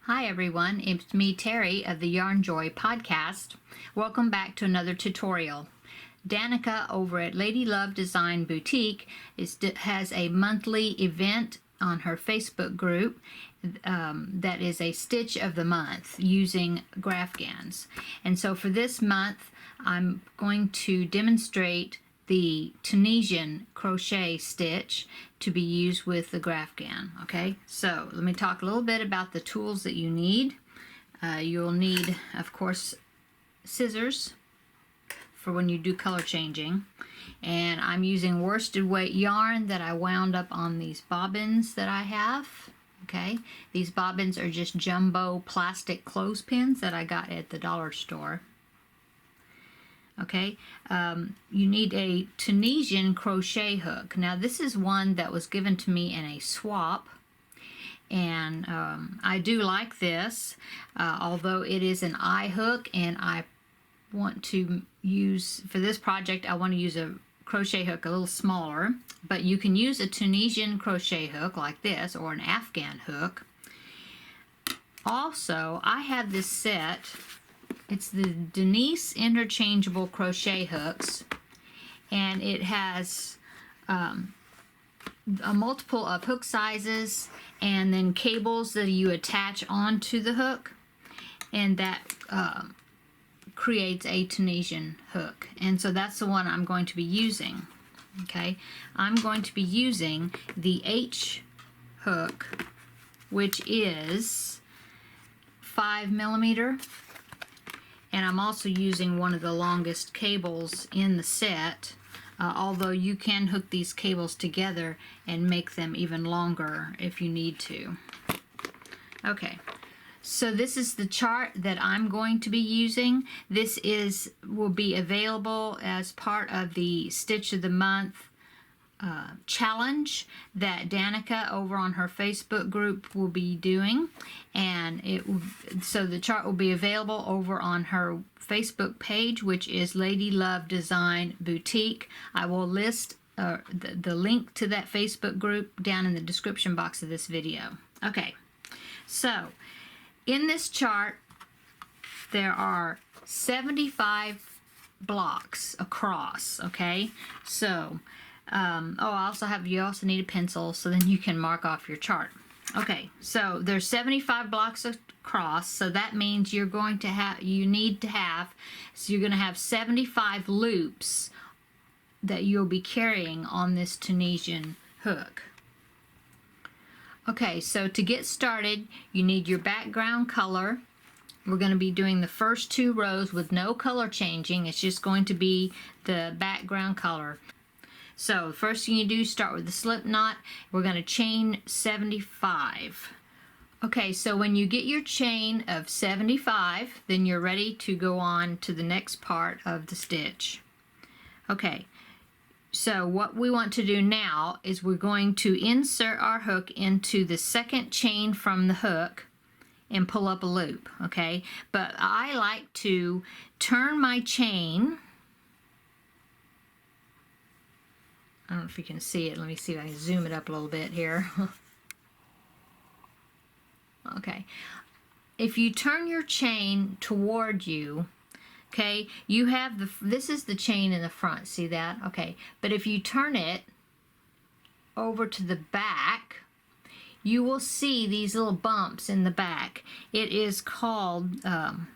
Hi everyone, it's me Terry of the Yarn Joy podcast. Welcome back to another tutorial. Danica over at Lady Love Design Boutique has a monthly event on her Facebook group that is a stitch of the month using Graphgans. And so for this month I'm going to demonstrate the Tunisian crochet stitch to be used with the Graphgan. Okay, so let me talk a little bit about the tools that you need. You'll need, of course, scissors for when you do color changing, and I'm using worsted weight yarn that I wound up on these bobbins that I have. Okay, these bobbins are just jumbo plastic clothespins that I got at the dollar store. Okay, you need a Tunisian crochet hook. Now this is one that was given to me in a swap, and I do like this, although it is an eye hook, and I want to use, for this project, I want to use a crochet hook a little smaller, but you can use a Tunisian crochet hook like this, or an Afghan hook. Also, I have this set. It's the Denise interchangeable crochet hooks, and it has a multiple of hook sizes and then cables that you attach onto the hook, and that creates a Tunisian hook. And so that's the one I'm going to be using. Okay, I'm going to be using the H hook, which is 5mm. And I'm also using one of the longest cables in the set, although you can hook these cables together and make them even longer if you need to. Okay, so this is the chart that I'm going to be using. This will be available as part of the Stitch of the Month challenge that Danica over on her Facebook group will be doing, and so the chart will be available over on her Facebook page, which is Lady Love Design Boutique. I will list the link to that Facebook group down in the description box of this video. Okay, so in this chart there are 75 blocks across. Okay, so you also need a pencil, so then you can mark off your chart. Okay, so there's 75 blocks across, so that means you're going to have, so you're going to have 75 loops that you'll be carrying on this Tunisian hook. Okay, so to get started, you need your background color. We're going to be doing the first 2 rows with no color changing. It's just going to be the background color. So the first thing you do, start with the slip knot. We're going to chain 75. Okay, so when you get your chain of 75, then you're ready to go on to the next part of the stitch. Okay, so what we want to do now is we're going to insert our hook into the second chain from the hook and pull up a loop. Okay, but I like to turn my chain. I don't know if you can see it. Let me see if I can zoom it up a little bit here. Okay. If you turn your chain toward you, okay, you have this is the chain in the front. See that? Okay. But if you turn it over to the back, you will see these little bumps in the back. It is called,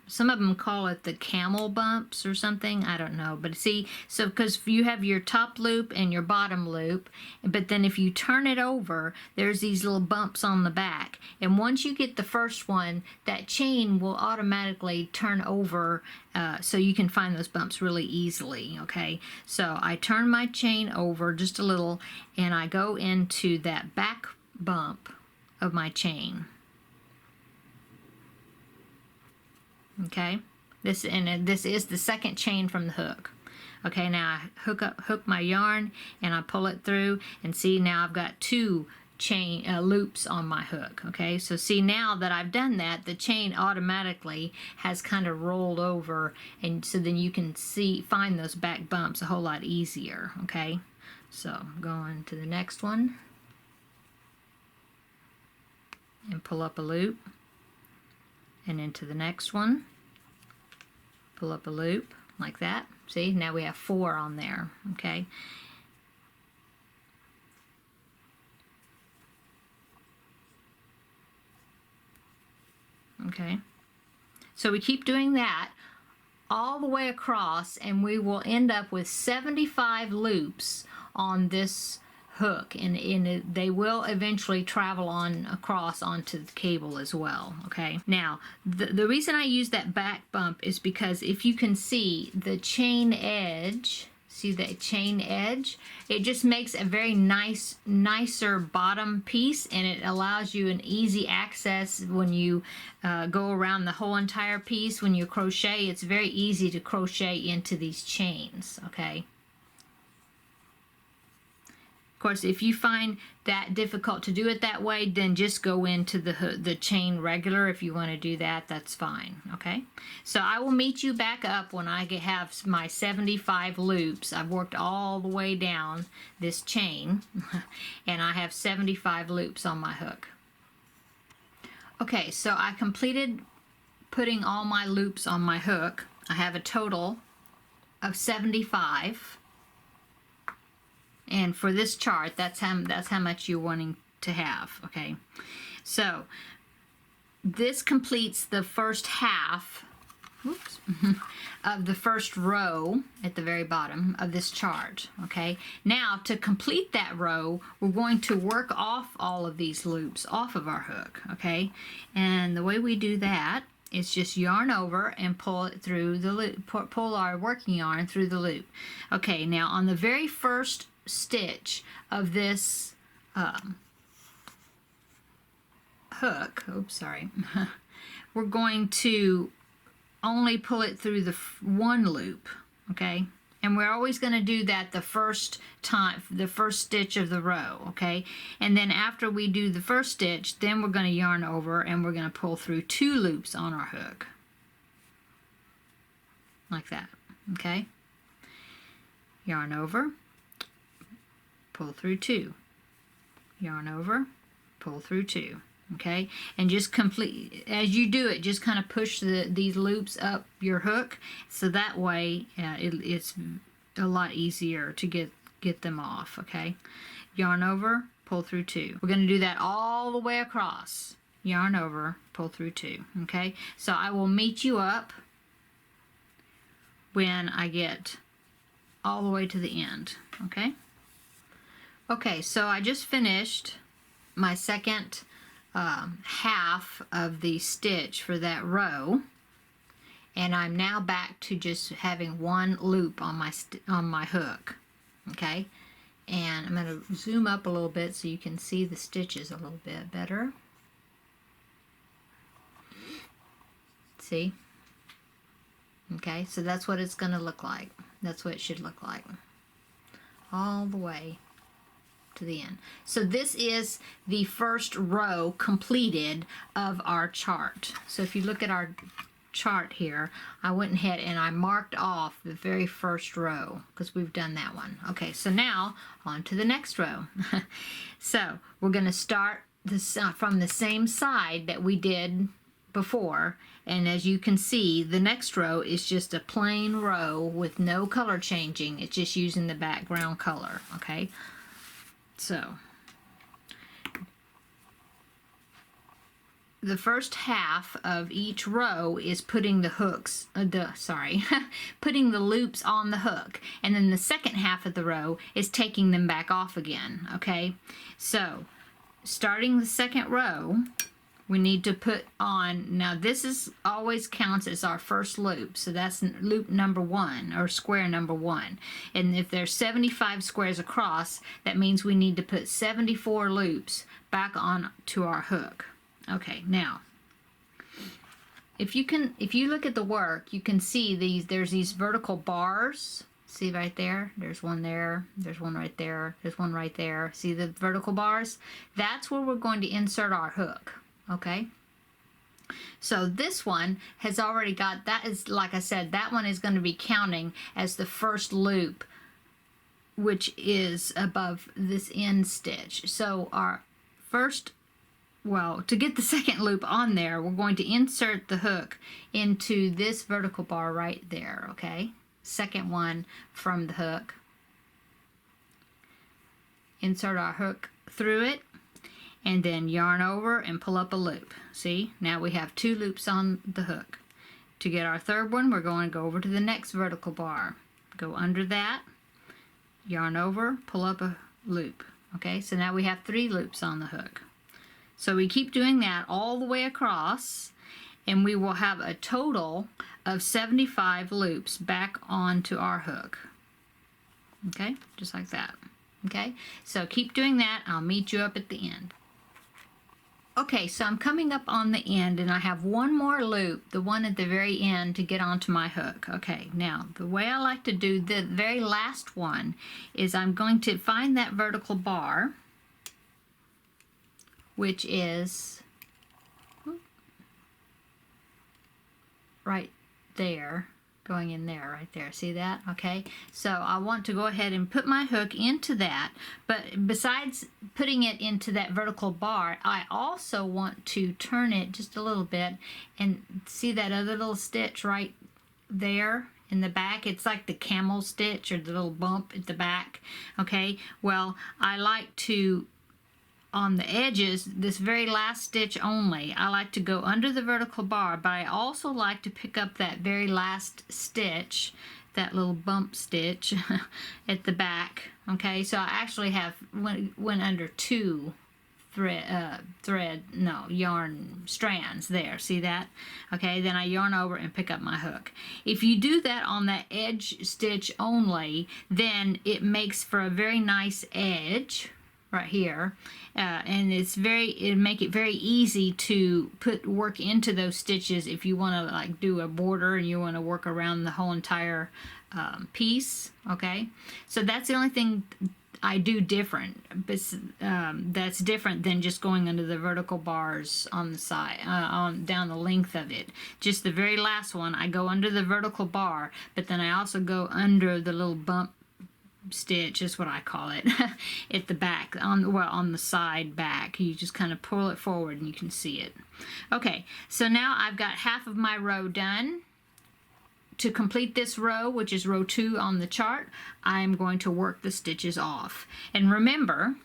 some of them call it the camel bumps or something, I don't know. But see, so because you have your top loop and your bottom loop, but then if you turn it over, there's these little bumps on the back. And once you get the first one, that chain will automatically turn over, so you can find those bumps really easily, okay? So I turn my chain over just a little, and I go into that back bump of my chain. Okay, this is the second chain from the hook. Okay, now I hook my yarn and I pull it through, and see, now I've got 2 chain loops on my hook. Okay, so see, now that I've done that, the chain automatically has kind of rolled over, and so then you can find those back bumps a whole lot easier. Okay, so going to the next one and pull up a loop. and into the next one, pull up a loop like that. See, now we have 4 on there, okay? Okay, so we keep doing that all the way across, and we will end up with 75 loops on this hook, and they will eventually travel on across onto the cable as well. Okay, now the reason I use that back bump is because if you can see the chain edge, see that chain edge, it just makes a very nicer bottom piece, and it allows you an easy access when you go around the whole entire piece. When you crochet, it's very easy to crochet into these chains. Okay, of course, if you find that difficult to do it that way, then just go into the chain regular. If you want to do that, that's fine. Okay, so I will meet you back up when I have my 75 loops. I've worked all the way down this chain and I have 75 loops on my hook. Okay, so I completed putting all my loops on my hook. I have a total of 75. And for this chart, that's how much you're wanting to have, okay? So this completes the first half, whoops, of the first row at the very bottom of this chart, okay? Now, to complete that row, we're going to work off all of these loops off of our hook, okay? And the way we do that is just yarn over and pull it through the loop, pull our working yarn through the loop. Okay, now on the very first stitch of this hook, oops, sorry, we're going to only pull it through the one loop, okay? And we're always going to do that the first time, the first stitch of the row, okay? And then after we do the first stitch, then we're going to yarn over and we're going to pull through 2 loops on our hook, like that, okay? Yarn over, pull through 2, yarn over, pull through 2, okay? And just complete, as you do it, just kind of push these loops up your hook, so that way it's a lot easier to get them off, okay? Yarn over, pull through 2. We're going to do that all the way across. Yarn over, pull through 2, okay? So I will meet you up when I get all the way to the end, okay? Okay, so I just finished my second half of the stitch for that row, and I'm now back to just having 1 loop on my hook, okay? And I'm going to zoom up a little bit so you can see the stitches a little bit better. See? Okay, so that's what it's going to look like. That's what it should look like all the way to the end. So this is the first row completed of our chart. So if you look at our chart here, I went ahead and I marked off the very first row because we've done that one. Okay, so now on to the next row. So we're going to start this from the same side that we did before, and as you can see, the next row is just a plain row with no color changing. It's just using the background color, okay? So the first half of each row is putting the hooks, putting the loops on the hook, and then the second half of the row is taking them back off again, okay? So starting the second row, we need to put on, now this is always counts as our first loop, so that's loop number 1, or square number 1. And if there's 75 squares across, that means we need to put 74 loops back on to our hook. Okay, now, if you look at the work, you can see there's these vertical bars. See right there? There's one there, there's one right there, there's one right there. See the vertical bars? That's where we're going to insert our hook. Okay, so this one has already got, that is, like I said, that one is going to be counting as the first loop, which is above this end stitch. So our first well, to get the second loop on there, we're going to insert the hook into this vertical bar right there, okay? Second one from the hook. Insert our hook through it, and then yarn over and pull up a loop. See, now we have 2 loops on the hook. To get our third one, we're going to go over to the next vertical bar. Go under that, yarn over, pull up a loop. Okay, so now we have 3 loops on the hook. So we keep doing that all the way across, and we will have a total of 75 loops back onto our hook. Okay, just like that. Okay, so keep doing that. I'll meet you up at the end. Okay, so I'm coming up on the end, and I have one more loop, the one at the very end, to get onto my hook. Okay, now the way I like to do the very last one is I'm going to find that vertical bar, which is right there, going in there, right there. See that? Okay, so I want to go ahead and put my hook into that, but besides putting it into that vertical bar, I also want to turn it just a little bit, and see that other little stitch right there in the back? It's like the camel stitch, or the little bump at the back. Okay, well, I like to, on the edges, this very last stitch only, I like to go under the vertical bar, but I also like to pick up that very last stitch, that little bump stitch at the back. Okay, so I actually have went under 2 yarn strands there. See that? Okay, then I yarn over and pick up my hook. If you do that on that edge stitch only, then it makes for a very nice edge right here, and it'll make it very easy to put work into those stitches if you want to like do a border and you want to work around the whole entire piece. Okay, so that's the only thing I do different, but that's different than just going under the vertical bars on the side, on down the length of it. Just the very last one, I go under the vertical bar, but then I also go under the little bump stitch, is what I call it, at the back, on the side back. You just kind of pull it forward and you can see it. Okay, so now I've got half of my row done. To complete this row, which is row 2 on the chart, I'm going to work the stitches off. And remember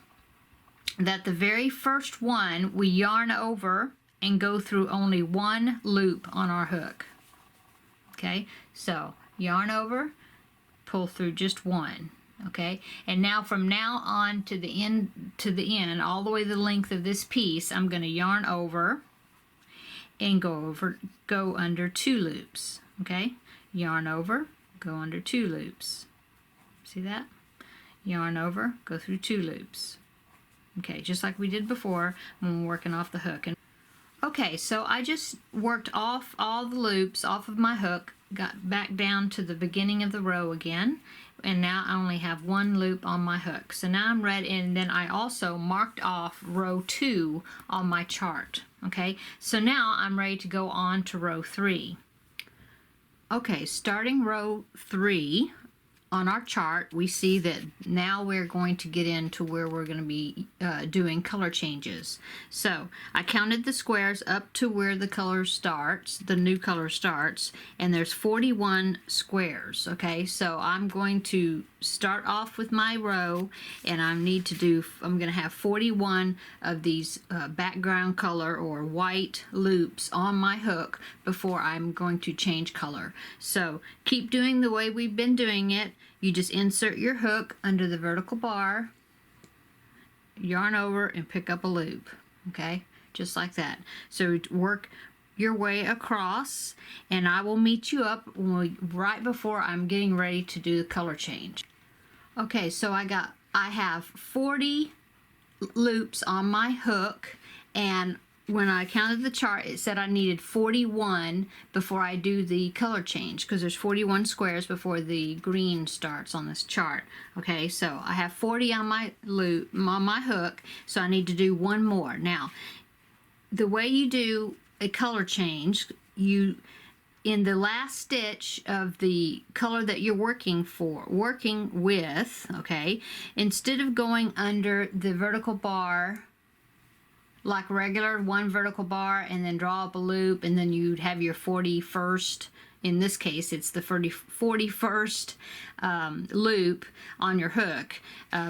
that the very first one we yarn over and go through only 1 loop on our hook. Okay, so yarn over, pull through just 1. Okay, and now from now on to the end, all the way the length of this piece, I'm going to yarn over and go under 2 loops. Okay, yarn over, go under 2 loops. See that? Yarn over, go through 2 loops. Okay, just like we did before when we're working off the hook. Okay, so I just worked off all the loops off of my hook, got back down to the beginning of the row again, and now I only have 1 loop on my hook. So now I'm ready, and then I also marked off row 2 on my chart. Okay, so now I'm ready to go on to row 3. Okay, starting row 3 on our chart, we see that now we're going to get into where we're going to be doing color changes. So I counted the squares up to where the color starts, the new color starts, and there's 41 squares. Okay, so I'm going to start off with my row, and I'm going to have 41 of these background color or white loops on my hook before I'm going to change color. So keep doing the way we've been doing it. You just insert your hook under the vertical bar, yarn over, and pick up a loop. Okay, just like that. So work your way across, and I will meet you up right before I'm getting ready to do the color change. Okay, so I have 40 loops on my hook, and when I counted the chart, it said I needed 41 before I do the color change, because there's 41 squares before the green starts on this chart. Okay, so I have 40 on my loop, on my hook, so I need to do 1 more. Now, the way you do a color change, in the last stitch of the color that you're working with, okay, instead of going under the vertical bar like regular, one vertical bar, and then draw up a loop, and then you'd have your 41st. In this case, it's the 41st loop on your hook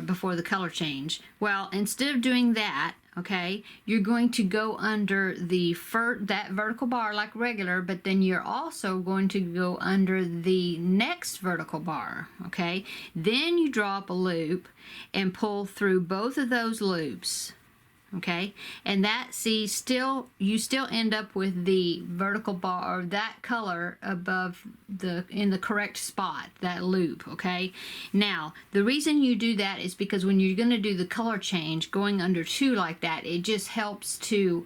before the color change. Well, instead of doing that, okay, you're going to go under that vertical bar like regular, but then you're also going to go under the next vertical bar, okay? Then you draw up a loop and pull through both of those loops. Okay, and that, see, you still end up with the vertical bar, or that color above in the correct spot, that loop. Okay, now the reason you do that is because when you're going to do the color change, going under 2 like that, it just helps to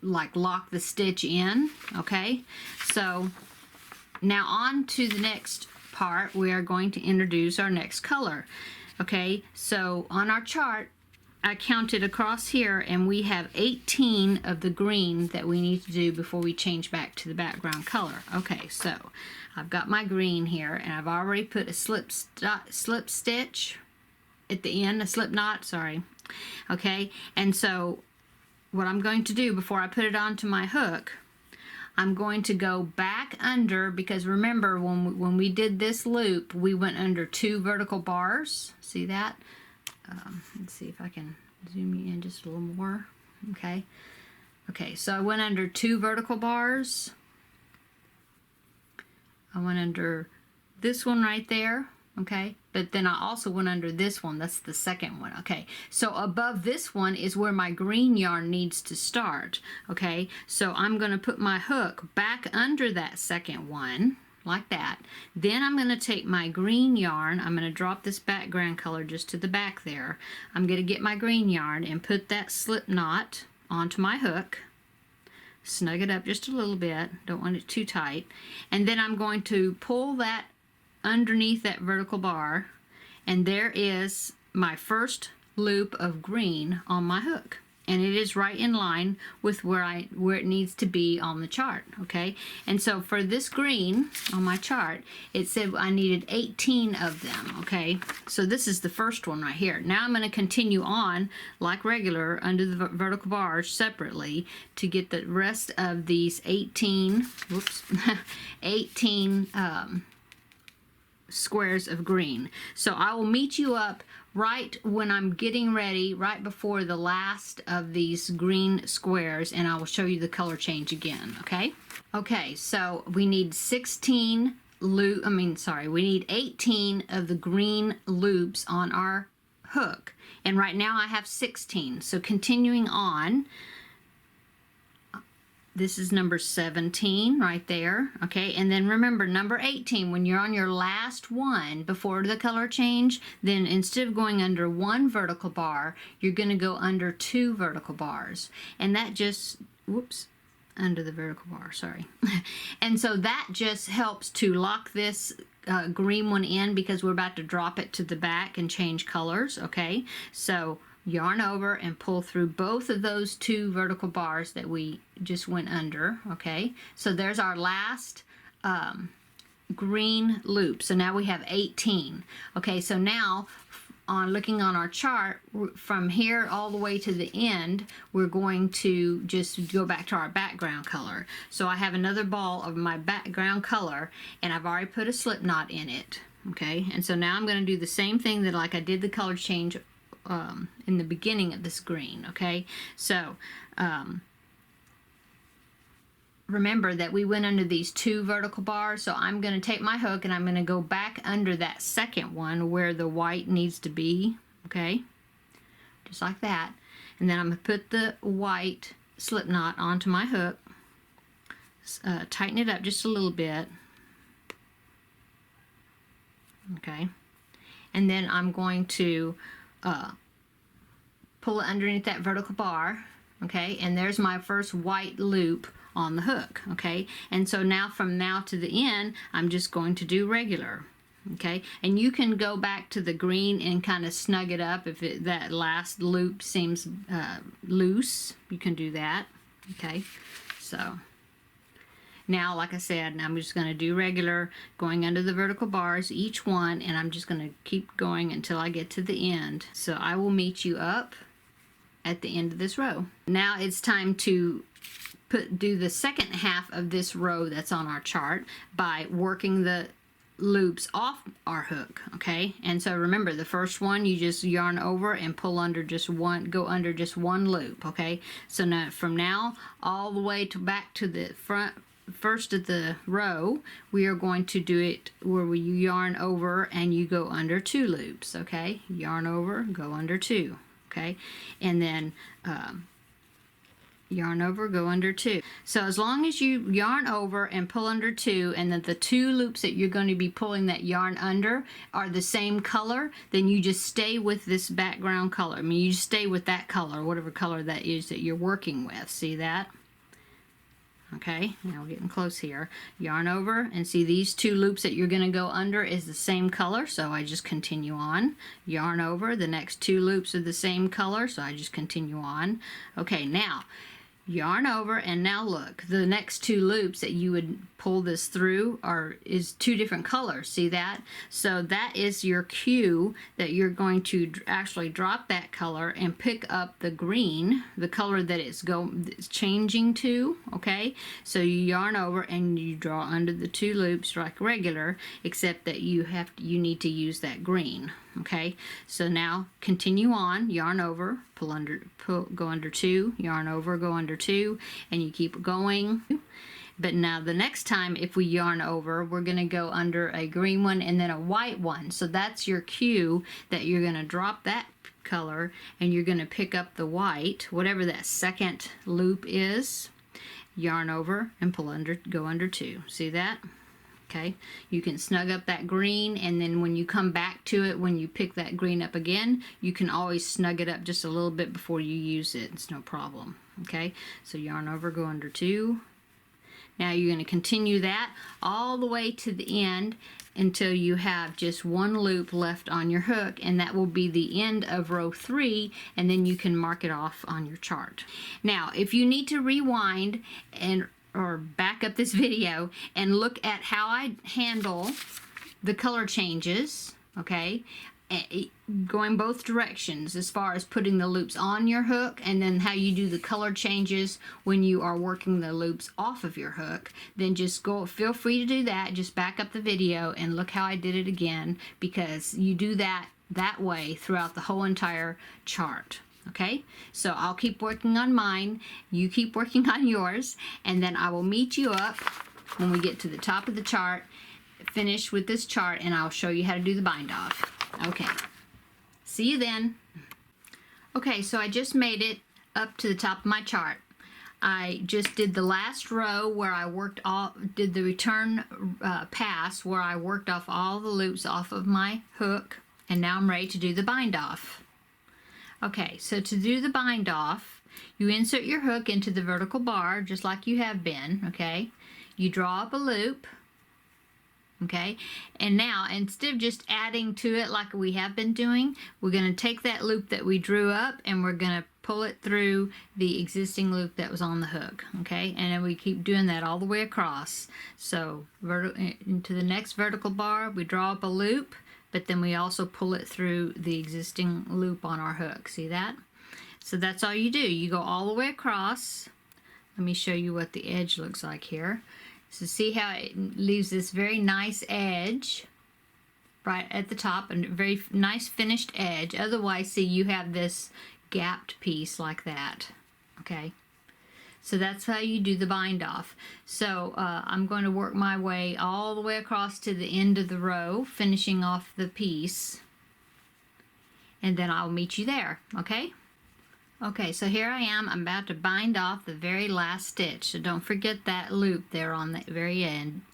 like lock the stitch in. Okay, so now on to the next part, we are going to introduce our next color. Okay, so on our chart, I counted across here, and we have 18 of the green that we need to do before we change back to the background color. Okay, so I've got my green here, and I've already put a slip stitch at the end, a slip knot, sorry. Okay, and so what I'm going to do before I put it onto my hook, I'm going to go back under, because remember when we did this loop, we went under 2 vertical bars. See that? Let's see if I can zoom you in just a little more. Okay. Okay, so I went under 2 vertical bars. I went under this one right there. Okay, but then I also went under this one. That's the second one. Okay, so above this one is where my green yarn needs to start. Okay, so I'm going to put my hook back under that second one, like that. Then I'm going to take my green yarn, I'm going to drop this background color just to the back there. I'm going to get my green yarn and put that slip knot onto my hook. Snug it up just a little bit, don't want it too tight. And then I'm going to pull that underneath that vertical bar, and there is my first loop of green on my hook. And it is right in line with where it needs to be on the chart, okay? And so for this green on my chart, it said I needed 18 of them, okay? So this is the first one right here. Now I'm going to continue on like regular under the vertical bars separately to get the rest of these 18, 18 squares of green. So I will meet you up right when I'm getting ready, right before the last of these green squares, and I will show you the color change again, okay? Okay, so we need 18 of the green loops on our hook, and right now I have 16. So continuing on, this is number 17 right there, okay? And then remember, number 18, when you're on your last one before the color change, then instead of going under 1 vertical bar, you're going to go under 2 vertical bars. And that just, under the vertical bar, sorry. And so that just helps to lock this green one in, because we're about to drop it to the back and change colors, okay? So yarn over and pull through both of those 2 vertical bars that we just went under, okay? So there's our last green loop. So now we have 18. Okay, so now looking on our chart, from here all the way to the end, we're going to just go back to our background color. So I have another ball of my background color, and I've already put a slip knot in it, okay? And so now I'm going to do the same thing that like I did the color change in the beginning of this green, okay? So remember that we went under these 2 vertical bars, so I'm going to take my hook and I'm going to go back under that second one where the white needs to be, okay? Just like that. And then I'm going to put the white slip knot onto my hook, tighten it up just a little bit, okay? And then I'm going to pull it underneath that vertical bar, okay? And there's my first white loop on the hook, okay? And so now from now to the end, I'm just going to do regular, okay? And you can go back to the green and kind of snug it up if that last loop seems loose. You can do that, okay? So now, like I said, I'm just going to do regular, going under the vertical bars, each one, and I'm just going to keep going until I get to the end. So I will meet you up at the end of this row. Now it's time to do the second half of this row that's on our chart by working the loops off our hook, okay? And so remember, the first one you just yarn over and pull under just one, go under just one loop, okay? So now from now all the way to back to the front first of the row, we are going to do it where you yarn over and you go under 2 loops, okay? Yarn over, go under 2, okay? And then yarn over, go under 2. So as long as you yarn over and pull under 2, and that the 2 loops that you're going to be pulling that yarn under are the same color, then you just stay with this background color. I mean, you just stay with that color, whatever color that is that you're working with. See that? Okay, now we're getting close here. Yarn over, and see these 2 loops that you're going to go under is the same color, so I just continue on. Yarn over, the next 2 loops are the same color, so I just continue on. Okay, now yarn over, and now look, the next 2 loops that you would pull this through is 2 different colors. See that? So that is your cue that you're going to actually drop that color and pick up the green, the color that it's changing to, okay? So you yarn over and you draw under the 2 loops like regular, except that you need to use that green. Okay, so now continue on, yarn over, go under 2, yarn over, go under 2, and you keep going. But now the next time, if we yarn over, we're going to go under a green one and then a white one. So that's your cue that you're going to drop that color and you're going to pick up the white, whatever that second loop is, yarn over and go under 2. See that? Okay, you can snug up that green, and then when you come back to it, when you pick that green up again, you can always snug it up just a little bit before you use it. It's no problem. Okay, so yarn over, go under 2. Now you're going to continue that all the way to the end until you have just 1 loop left on your hook, and that will be the end of row 3, and then you can mark it off on your chart. Now if you need to rewind or back up this video and look at how I handle the color changes, okay, going both directions as far as putting the loops on your hook, and then how you do the color changes when you are working the loops off of your hook, then just feel free to do that. Just back up the video and look how I did it again, because you do that way throughout the whole entire chart. Okay, so I'll keep working on mine, you keep working on yours, and then I will meet you up when we get to the top of the chart, finish with this chart, and I'll show you how to do the bind off. Okay, see you then. Okay, so I just made it up to the top of my chart. I just did the last row where I did the return pass where I worked off all the loops off of my hook, and now I'm ready to do the bind off. Okay, so to do the bind off, you insert your hook into the vertical bar just like you have been, okay? You draw up a loop, okay? And now, instead of just adding to it like we have been doing, we're going to take that loop that we drew up and we're going to pull it through the existing loop that was on the hook, okay? And then we keep doing that all the way across. So into the next vertical bar, we draw up a loop, but then we also pull it through the existing loop on our hook. See that? So that's all you do. You go all the way across. Let me show you what the edge looks like here. So see how it leaves this very nice edge right at the top, and a very nice finished edge. Otherwise, see, you have this gapped piece like that. Okay? So that's how you do the bind off. So I'm going to work my way all the way across to the end of the row, finishing off the piece, and then I'll meet you there, okay? Okay, so here I am. I'm about to bind off the very last stitch. So don't forget that loop there on the very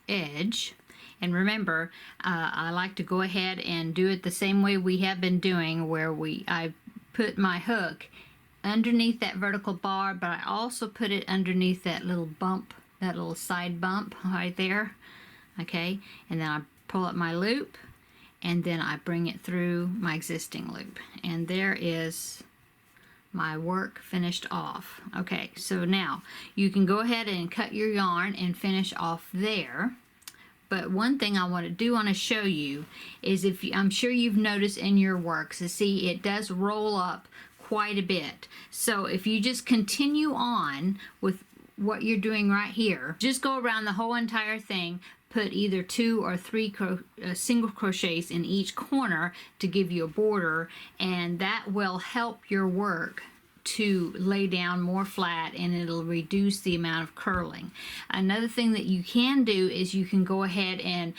edge. And remember, I like to go ahead and do it the same way we have been doing, where I put my hook underneath that vertical bar, but I also put it underneath that little bump, that little side bump right there, okay? And then I pull up my loop, and then I bring it through my existing loop. And there is my work finished off. Okay, so now you can go ahead and cut your yarn and finish off there. But one thing I want to show you is, I'm sure you've noticed in your work, so see, it does roll up quite a bit. So if you just continue on with what you're doing right here, just go around the whole entire thing, put either 2 or 3 single crochets in each corner to give you a border, and that will help your work to lay down more flat, and it'll reduce the amount of curling. Another thing that you can do is you can go ahead and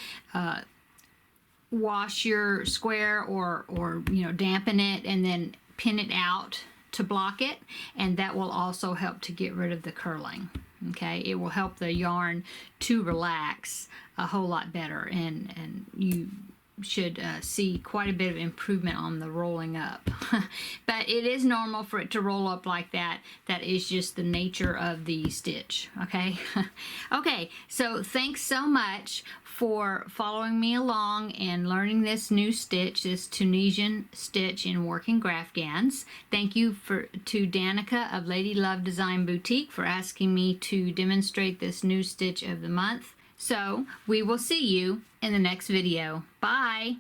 wash your square or dampen it and then pin it out to block it, and that will also help to get rid of the curling. Okay, it will help the yarn to relax a whole lot better, and you should see quite a bit of improvement on the rolling up. But it is normal for it to roll up like that. That is just the nature of the stitch. Okay. Okay, so thanks so much for following me along and learning this new stitch, this Tunisian stitch in Working Graphgans. Thank you to Danica of Lady Love Design Boutique for asking me to demonstrate this new stitch of the month. So we will see you in the next video. Bye!